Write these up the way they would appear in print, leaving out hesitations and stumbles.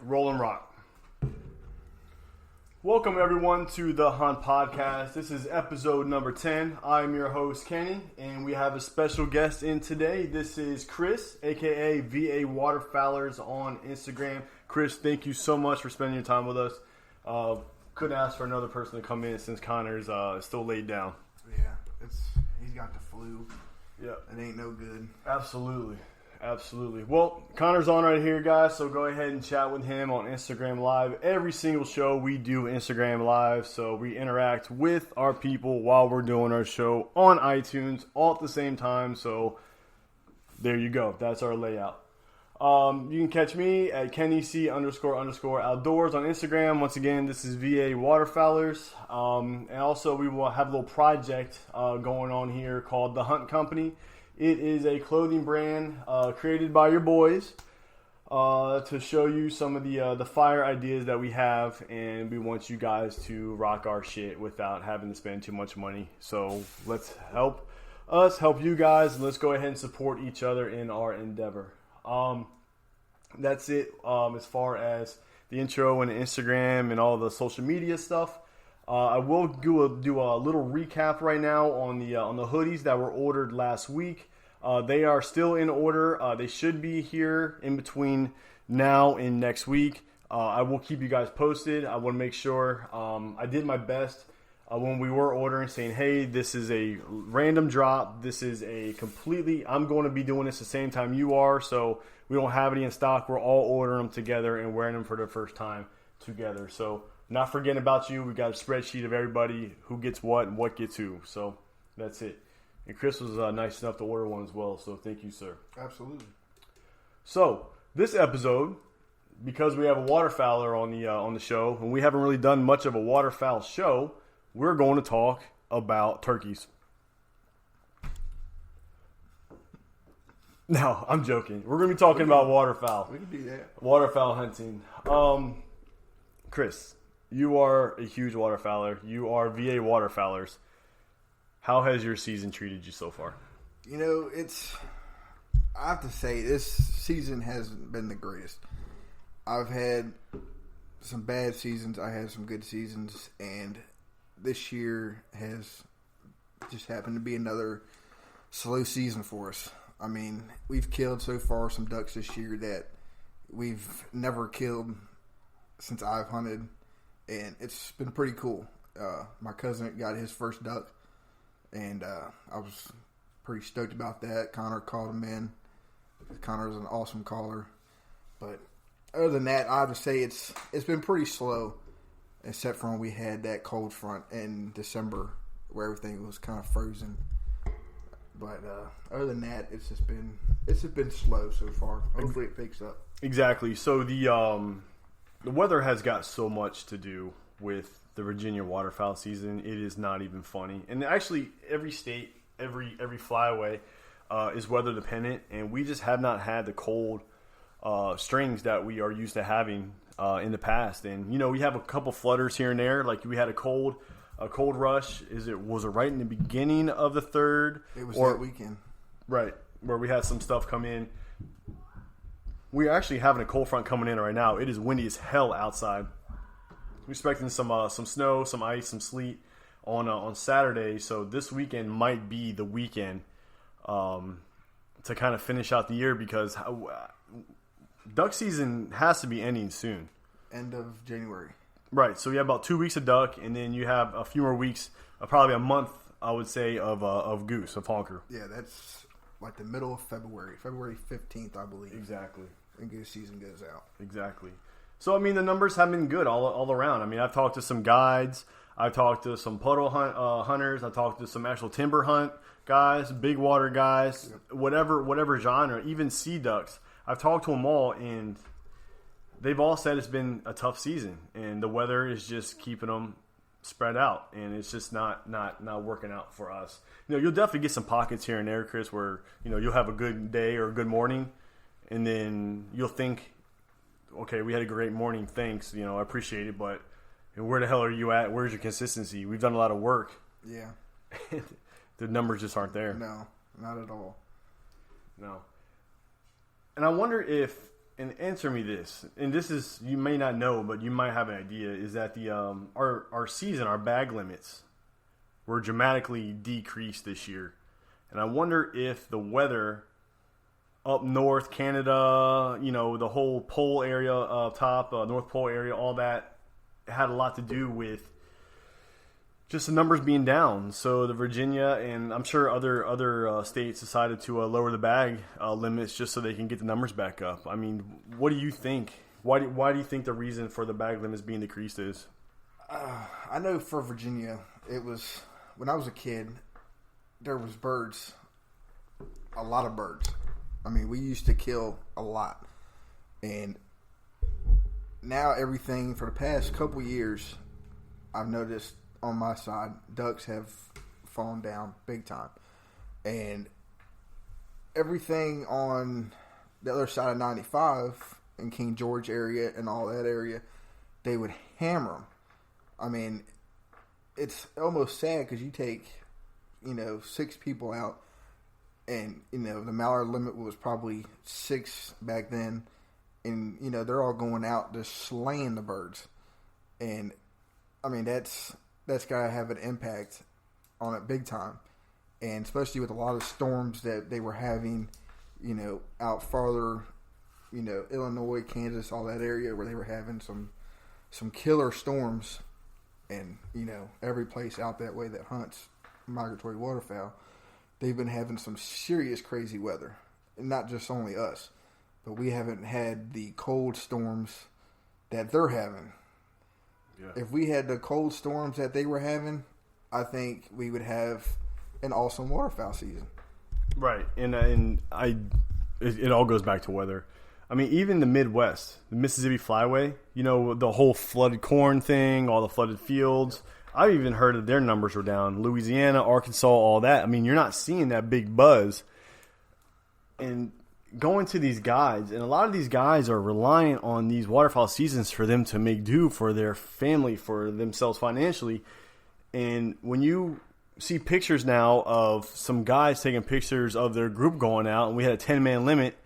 Roll and rock. Welcome everyone to the Hunt Podcast. This is episode number 10. I'm your host Kenny, and we have a special guest in today. This is Chris, aka VA Waterfowlers on Instagram. Chris, thank you so much for spending your time with us. Couldn't ask for another person to come in since Connor's still laid down. Yeah, he's got the flu. Yeah, it ain't no good. Absolutely. Well, Connor's on right here, guys, so go ahead and chat with him on Instagram Live. Every single show we do Instagram Live, so we interact with our people while we're doing our show on iTunes all at the same time. So there you go. That's our layout. You can catch me at KennyC__outdoors on Instagram. Once again, this is VA Waterfowlers. And also we will have a little project going on here called The Hunt Company. It is a clothing brand created by your boys to show you some of the fire ideas that we have, and we want you guys to rock our shit without having to spend too much money. So let's help us help you guys, and let's go ahead and support each other in our endeavor. That's it as far as the intro and Instagram and all the social media stuff. I will do a little recap right now on the hoodies that were ordered last week. They are still in order. They should be here in between now and next week. I will keep you guys posted. I want to make sure I did my best when we were ordering, saying, hey, this is a random drop. This is a completely, I'm going to be doing this the same time you are, so we don't have any in stock. We're all ordering them together and wearing them for the first time together. So not forgetting about you. We got a spreadsheet of everybody who gets what and what gets who. So that's it. And Chris was nice enough to order one as well. So thank you, sir. Absolutely. So this episode, because we have a waterfowler on the show, and we haven't really done much of a waterfowl show, we're going to talk about turkeys. No, I'm joking. We're going to be talking about waterfowl. We can do that. Waterfowl hunting. Chris, you are a huge waterfowler. You are VA Waterfowlers. How has your season treated you so far? You know, I have to say, this season hasn't been the greatest. I've had some bad seasons. I had some good seasons. And this year has just happened to be another slow season for us. I mean, we've killed so far some ducks this year that we've never killed since I've hunted, and it's been pretty cool. My cousin got his first duck, and I was pretty stoked about that. Connor called him in. Connor's an awesome caller, but other than that, I have to say it's been pretty slow, except for when we had that cold front in December where everything was kind of frozen. But other than that, it's just been slow so far. Hopefully it picks up. Exactly. So the weather has got so much to do with the Virginia waterfowl season. It is not even funny. And actually, every state, every flyaway is weather dependent, and we just have not had the cold strings that we are used to having in the past. And you know, we have a couple flutters here and there. Like we had a cold rush. Was it right in the beginning of the third? It was that weekend, right, where we had some stuff come in. We're actually having a cold front coming in right now. It is windy as hell outside. We're expecting some snow, some ice, some sleet on Saturday. So this weekend might be the weekend to kind of finish out the year, because duck season has to be ending soon. End of January. Right. So you have about 2 weeks of duck, and then you have a few more weeks, probably a month, I would say, of goose, of honker. Yeah, that's like the middle of February. February 15th, I believe. Exactly. And goose season goes out. Exactly. So, I mean, the numbers have been good all around. I mean, I've talked to some guides. I've talked to some puddle hunters. I've talked to some actual timber hunt guys, big water guys, yep. whatever genre, even sea ducks. I've talked to them all, and they've all said it's been a tough season, and the weather is just keeping them spread out, and it's just not working out for us. You know, you'll definitely get some pockets here and there, Chris, where, you know, you'll have a good day or a good morning, and then you'll think, okay, we had a great morning, thanks, you know, I appreciate it, but where the hell are you at? Where's your consistency? We've done a lot of work. Yeah. The numbers just aren't there. No, not at all. No. And I wonder if and answer me this, and this is, you may not know, but you might have an idea, is that the our season, our bag limits were dramatically decreased this year. And I wonder if the weather up north, Canada, the whole pole area up top, North Pole area, all that had a lot to do with just the numbers being down. So the Virginia and I'm sure other states decided to lower the bag limits just so they can get the numbers back up. I mean, what do you think? Why do you think the reason for the bag limits being decreased is? I know for Virginia, it was when I was a kid, there was birds, a lot of birds. I mean, we used to kill a lot, and now everything for the past couple years, I've noticed. On my side, ducks have fallen down big time. And everything on the other side of 95 in King George area and all that area, they would hammer them. I mean, it's almost sad because you take, 6 people out and, the mallard limit was probably 6 back then. And, they're all going out just slaying the birds. And, I mean, that's got to have an impact on it big time. And especially with a lot of storms that they were having, out farther, Illinois, Kansas, all that area where they were having some killer storms. And, every place out that way that hunts migratory waterfowl, they've been having some serious crazy weather. And not just only us, but we haven't had the cold storms that they're having. Yeah. If we had the cold storms that they were having, I think we would have an awesome waterfowl season. Right, and it all goes back to weather. I mean, even the Midwest, the Mississippi Flyway, the whole flooded corn thing, all the flooded fields. I've even heard that their numbers were down. Louisiana, Arkansas, all that. I mean, you're not seeing that big buzz. And going to these guides, and a lot of these guys are reliant on these waterfowl seasons for them to make do for their family, for themselves financially. And when you see pictures now of some guys taking pictures of their group going out, and we had a 10-man limit,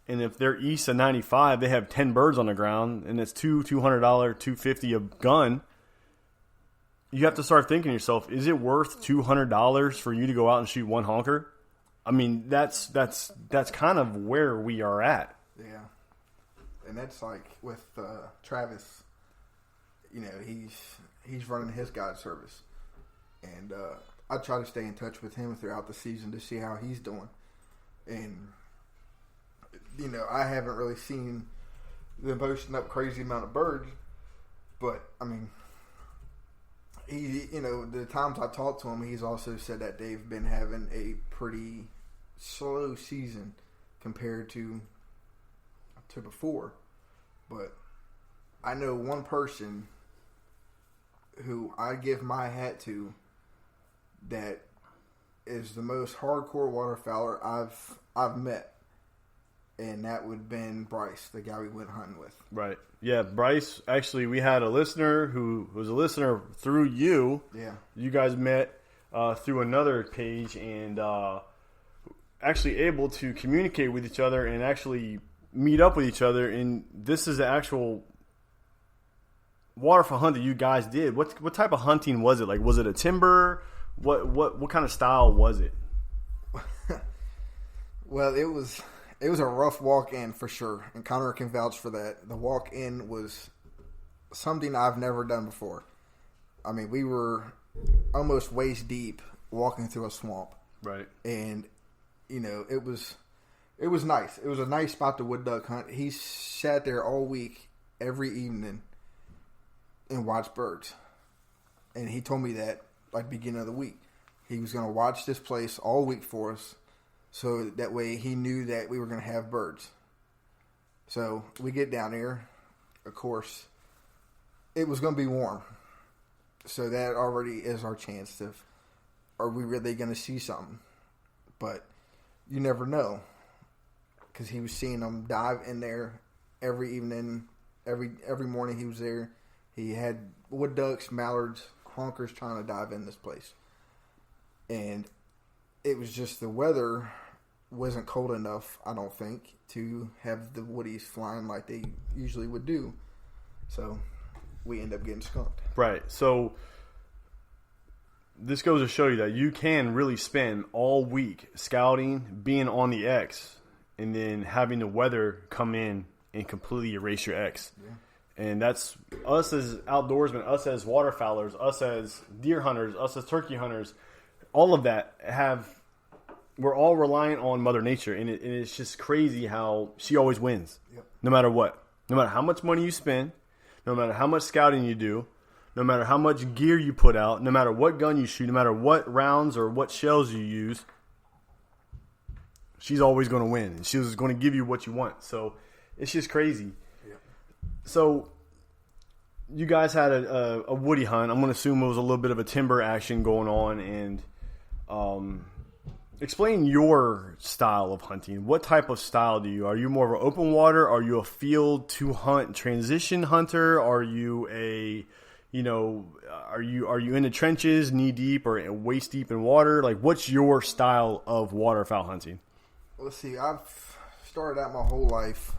and if they're east of 95, they have 10 birds on the ground, and it's $200, $250 a gun. You have to start thinking to yourself, is it worth $200 for you to go out and shoot one honker? I mean, that's kind of where we are at. Yeah, and that's like with Travis. He's running his guide service, and I try to stay in touch with him throughout the season to see how he's doing. And I haven't really seen them posting up crazy amount of birds, but I mean, he the times I talked to him, he's also said that they've been having a pretty slow season compared to before. But I know one person who I give my hat to that is the most hardcore waterfowler I've met, and that would have been Bryce, the guy we went hunting with. Right. Yeah, Bryce, actually, we had a listener who was a listener through you. Yeah. You guys met through another page, and actually able to communicate with each other and actually meet up with each other. And this is the actual waterfowl hunt that you guys did. What type of hunting was it? Like, was it a timber? What kind of style was it? Well, it was a rough walk-in for sure, and Connor can vouch for that. The walk-in was something I've never done before. I mean, we were almost waist deep walking through a swamp. Right. And it was nice. It was a nice spot to wood duck hunt. He sat there all week, every evening, and watched birds. And he told me that, like, beginning of the week. He was going to watch this place all week for us, so that way he knew that we were going to have birds. So we get down there. Of course, it was going to be warm. So that already is our chance of, are we really going to see something? But you never know, because he was seeing them dive in there every evening, every morning he was there. He had wood ducks, mallards, honkers trying to dive in this place. And it was just the weather wasn't cold enough, I don't think, to have the woodies flying like they usually would do. So we end up getting skunked. Right. So this goes to show you that you can really spend all week scouting, being on the X, and then having the weather come in and completely erase your X. Yeah. And that's us as outdoorsmen, us as waterfowlers, us as deer hunters, us as turkey hunters. All of that we're all reliant on Mother Nature, and it's just crazy how she always wins, no matter what. No matter how much money you spend, no matter how much scouting you do, no matter how much gear you put out, no matter what gun you shoot, no matter what rounds or what shells you use, she's always going to win, and she's going to give you what you want. So it's just crazy. So you guys had a woody hunt. I'm going to assume it was a little bit of a timber action going on. And explain your style of hunting. What type of style do you? Are you more of an open water? Are you a field to hunt transition hunter? Are you are you in the trenches, knee deep or waist deep in water? Like, what's your style of waterfowl hunting? Let's see. I've started out my whole life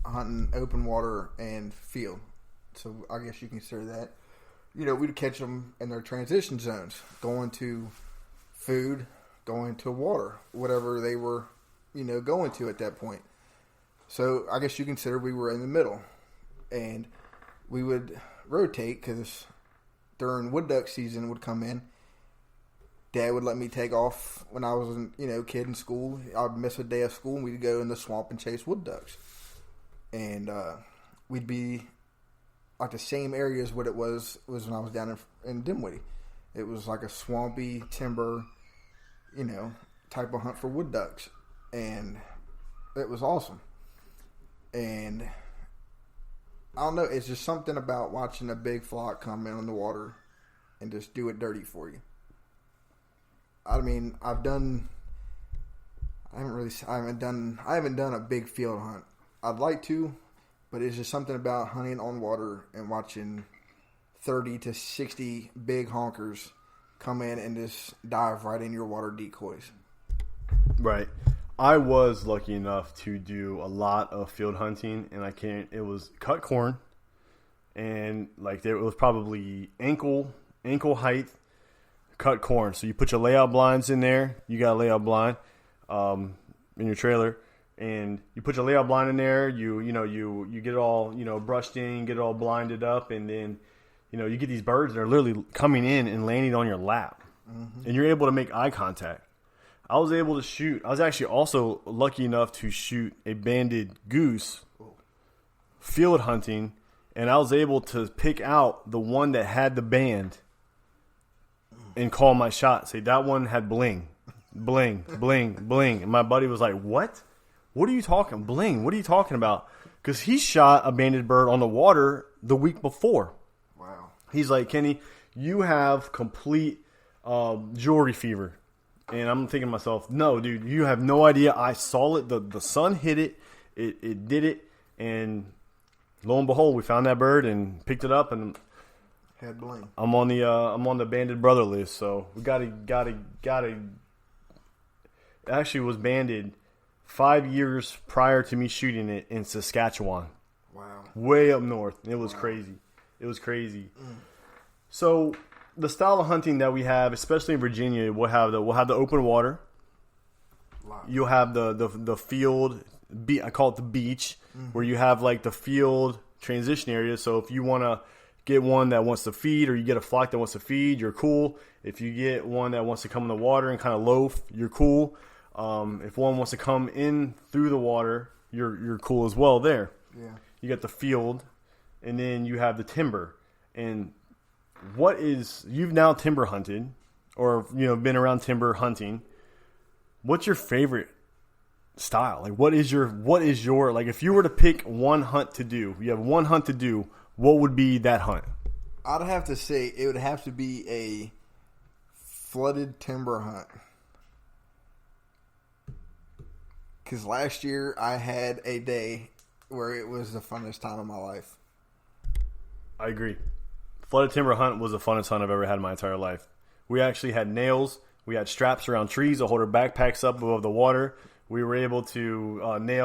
hunting open water and field, so I guess you consider that. We'd catch them in their transition zones, going to food, going to water, whatever they were, going to at that point. So I guess you consider we were in the middle, and we would rotate because during wood duck season would come in. Dad would let me take off when I was a kid in school. I'd miss a day of school, and we'd go in the swamp and chase wood ducks. And we'd be like the same area as what it was when I was down in Dinwiddie. It was like a swampy timber, type of hunt for wood ducks. And it was awesome. And I don't know, it's just something about watching a big flock come in on the water and just do it dirty for you. I mean, I haven't done a big field hunt. I'd like to, but it's just something about hunting on water and watching 30 to 60 big honkers come in and just dive right in your water decoys. Right. I was lucky enough to do a lot of field hunting, and it was cut corn, and it was probably ankle height cut corn. So you put your layout blinds in there. You got a layout blind in your trailer. And you put your layout blind in there, you get it all, brushed in, get it all blinded up, and then, you get these birds that are literally coming in and landing on your lap. Mm-hmm. And you're able to make eye contact. I was able to shoot. I was actually also lucky enough to shoot a banded goose field hunting, and I was able to pick out the one that had the band and call my shot. Say, that one had bling, bling, bling, bling. And my buddy was like, what? What are you talking? Bling, what are you talking about? Because he shot a banded bird on the water the week before. Wow. He's like, Kenny, you have complete jewelry fever. And I'm thinking to myself, no, dude, you have no idea. I saw it. The sun hit it. It did it. And lo and behold, we found that bird and picked it up. And had bling. I'm on the banded brother list. So we gotta. It actually was banded 5 years prior to me shooting it in Saskatchewan. Wow. Way up north. It was crazy. It was crazy. So the style of hunting that we have, especially in Virginia, we'll have the open water. You'll have the field, I call it the beach, where you have the field transition area. So if you want to get one that wants to feed, or you get a flock that wants to feed, you're cool. If you get one that wants to come in the water and kind of loaf, you're cool. If one wants to come in through the water, you're cool as well there. Yeah. You got the field, and then you have the timber. And you've now timber hunted, or been around timber hunting. What's your favorite style? What is your if you were to pick one hunt to do, you have one hunt to do, what would be that hunt? I'd have to say it would have to be a flooded timber hunt. Because last year I had a day where it was the funnest time of my life. I agree. Flooded timber hunt was the funnest hunt I've ever had in my entire life. We actually had nails. We had straps around trees to hold our backpacks up above the water. we were able to nail